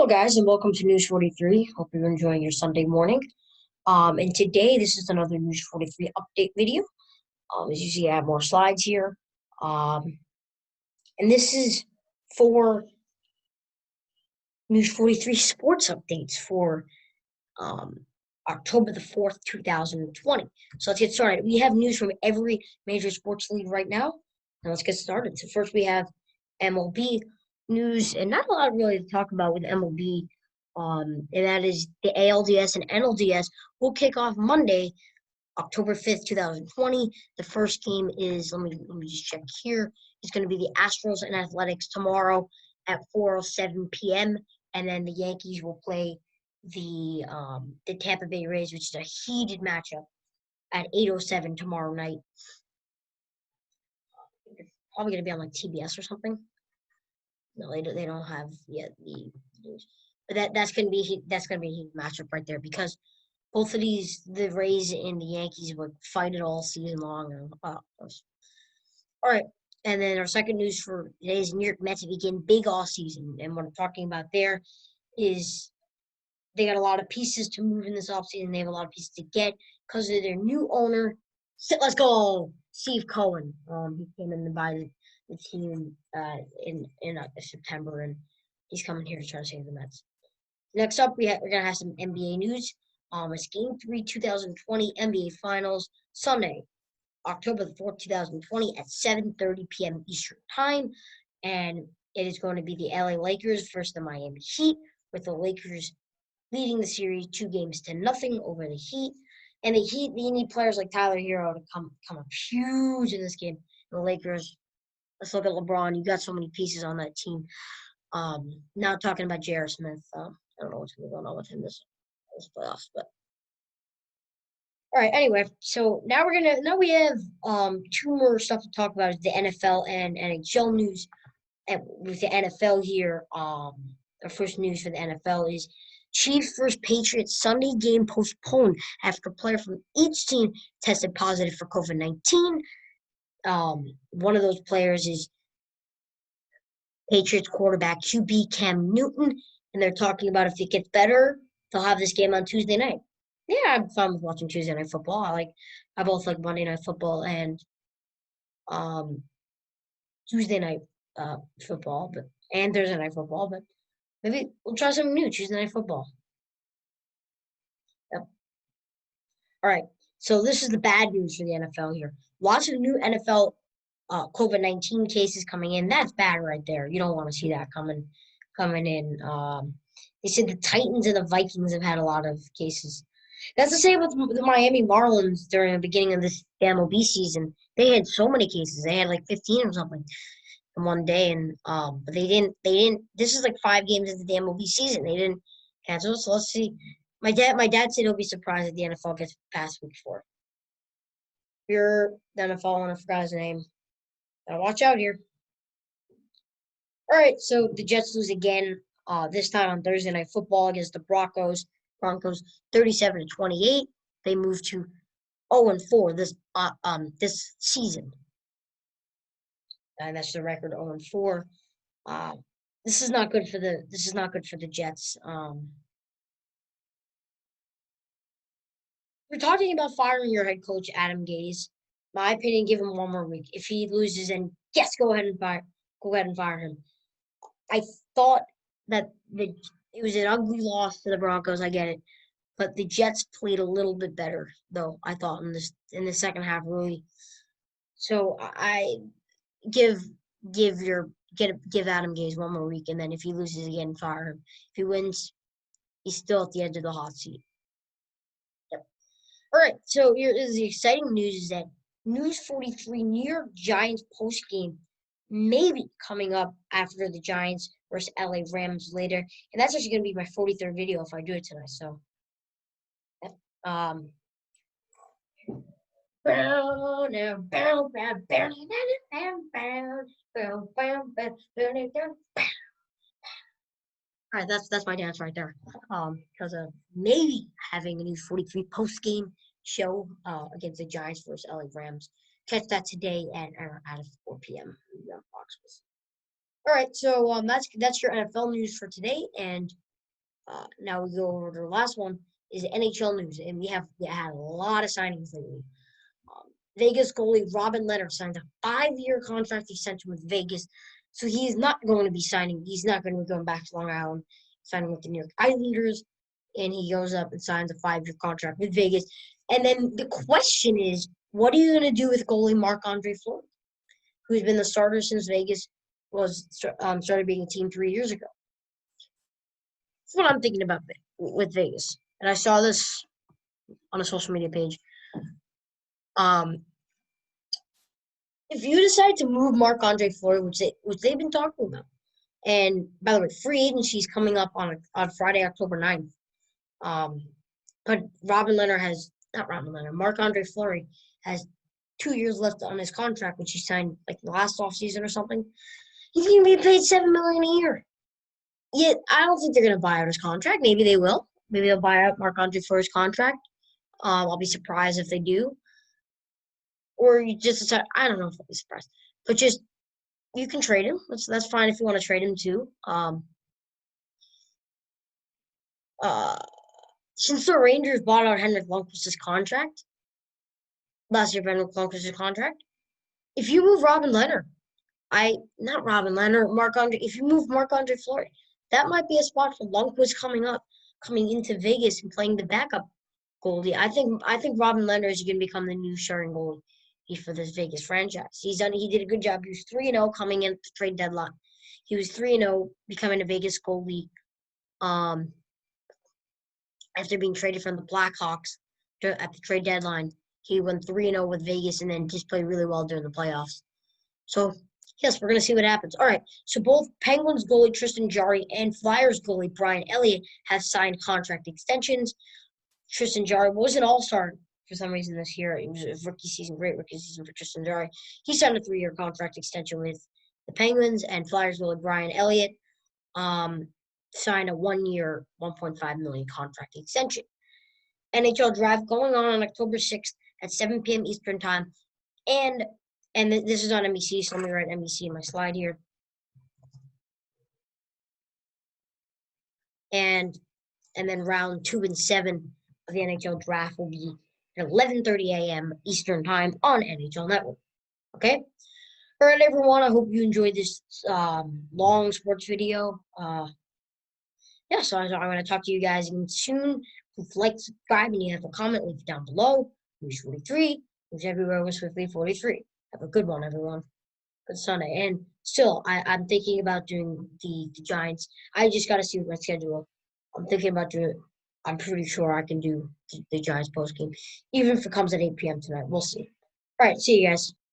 Hello, guys, and welcome to News 43. Hope you're enjoying your Sunday morning. And today, this is another News 43 update video. As you see, I have more slides here. And this is for News 43 sports updates for October the 4th, 2020. So let's get started. We have news from every major sports league right now. And let's get started. So first, we have MLB news, and not a lot really to talk about with MLB. And that is the ALDS and NLDS will kick off Monday, October 5th, 2020. The first game is, let me just check here. It's going to be the Astros and Athletics tomorrow at 4:07 p.m. And then the Yankees will play the Tampa Bay Rays, which is a heated matchup at 8:07 tomorrow night. It's probably going to be on like TBS or something. No, they don't have yet the news. But that's gonna be a huge matchup right there because both of these, the Rays and the Yankees, would fight it all season long. And, all right, and then our second news for today is New York Mets begin big off season, and what I'm talking about there is they got a lot of pieces to move in this offseason. They have a lot of pieces to get because of their new owner. Let's go, Steve Cohen. He came in to buy the team in September, and he's coming here to try to save the Mets. Next up, we're gonna have some NBA news. It's Game 3, 2020 NBA Finals Sunday, October the 4th, 2020 at 7:30 p.m. Eastern Time, and it is going to be the LA Lakers versus the Miami Heat, with the Lakers leading the series 2-0 over the Heat. And the Heat, you need players like Tyler Hero to come up huge in this game. The Lakers, let's look at LeBron. You got so many pieces on that team. Now talking about J.R. Smith. I don't know what's going on with him this playoffs, but all right. Anyway, so now we have two more stuff to talk about: is the NFL and NHL news. And with the NFL here, our first news for the NFL is Chiefs versus Patriots Sunday game postponed after a player from each team tested positive for COVID-19. One of those players is Patriots quarterback QB Cam Newton, and they're talking about if it gets better, they'll have this game on Tuesday night. Yeah, I'm fine with watching Tuesday night football. I both like Monday night football and Tuesday night football, and Thursday night football, but maybe we'll try something new, Tuesday night football. Yep. All right. So this is the bad news for the NFL here. Lots of new NFL COVID-19 cases coming in. That's bad right there. You don't want to see that coming in. They said the Titans and the Vikings have had a lot of cases. That's the same with the Miami Marlins during the beginning of this MLB season. They had so many cases. They had like 15 or something in one day, and but they didn't. This is like 5 games into the MLB season. They didn't cancel. So let's see. My dad said he'll be surprised if the NFL gets past week 4. If you're the NFL, and I forgot his name. Gotta watch out here. All right, so the Jets lose again. This time on Thursday Night Football against the Broncos. 37-28. They move to 0-4 this season, and that's the record 0-4. This is not good for the Jets. We're talking about firing your head coach Adam Gase. My opinion, give him one more week. If he loses, then yes, go ahead and fire him. I thought that it was an ugly loss to the Broncos. I get it, but the Jets played a little bit better, though. I thought in the second half, really. So I give Adam Gase one more week, and then if he loses again, fire him. If he wins, he's still at the edge of the hot seat. Yep. All right. So here is the exciting news: is that News 43 New York Giants post game may be coming up after the Giants versus LA Rams later, and that's actually going to be my 43rd video if I do it tonight. So, all right, that's my dance right there. Because of maybe having a News 43 post game show against the Giants versus LA Rams. Catch that today at 4 p.m. on Fox. All right, so that's your NFL news for today, and Now we go over to the last one is NHL news, and we had a lot of signings lately. Vegas goalie Robin Leonard signed a 5-year contract extension with Vegas, so he is not going to be signing. He's not going to be going back to Long Island, signing with the New York Islanders, and he goes up and signs a 5-year contract with Vegas. And then the question is, what are you going to do with goalie Marc-Andre Fleury, who's been the starter since Vegas started being a team 3 years ago? That's what I'm thinking about with Vegas. And I saw this on a social media page. If you decide to move Marc-Andre Fleury, which they've been talking about, and by the way, free agency is coming up on Friday, October 9th. But Marc-Andre Fleury has 2 years left on his contract, which he signed like last offseason or something. He's going to be paid $7 million a year. Yet I don't think they're going to buy out his contract. Maybe they will. Maybe they'll buy out Marc-Andre Fleury's contract. I'll be surprised if they do. Or you just decide, I don't know if I'll be surprised. But just, you can trade him. That's fine if you want to trade him too. Since the Rangers bought out Henrik Lundqvist's contract, last year Henrik Lundqvist's contract, if you move if you move Marc-Andre Fleury, that might be a spot for Lundqvist coming into Vegas and playing the backup goalie. I think Robin Leonard is going to become the new starting goalie for this Vegas franchise. He did a good job. He was 3-0 coming in at the trade deadline. He was 3-0 becoming a Vegas goalie after being traded from the Blackhawks at the trade deadline. He went 3-0 with Vegas and then just played really well during the playoffs. So, yes, we're going to see what happens. All right, so both Penguins goalie Tristan Jarry and Flyers goalie Brian Elliott have signed contract extensions. Tristan Jarry was an all-star for some reason this year. It was a great rookie season for Tristan Jarry. He signed a 3-year contract extension with the Penguins, and Flyers goalie Brian Elliott signed a 1-year, $1.5 million contract extension. NHL draft going on October 6th at 7 p.m. Eastern Time. And this is on NBC, so let me write NBC in my slide here. And then round 2 and 7 of the NHL draft will be at 11:30 a.m. Eastern Time on NHL Network. Okay? All right, everyone. I hope you enjoyed this long sports video. So I'm going to talk to you guys again soon. Please like, subscribe, and you have a comment, leave it down below. Who's 43? Who's everywhere? Who's 43? Have a good one, everyone. Good Sunday. And still, I'm thinking about doing the Giants. I just got to see my schedule. I'm thinking about doing it. I'm pretty sure I can do the Giants postgame, even if it comes at 8 p.m. tonight. We'll see. All right, see you guys.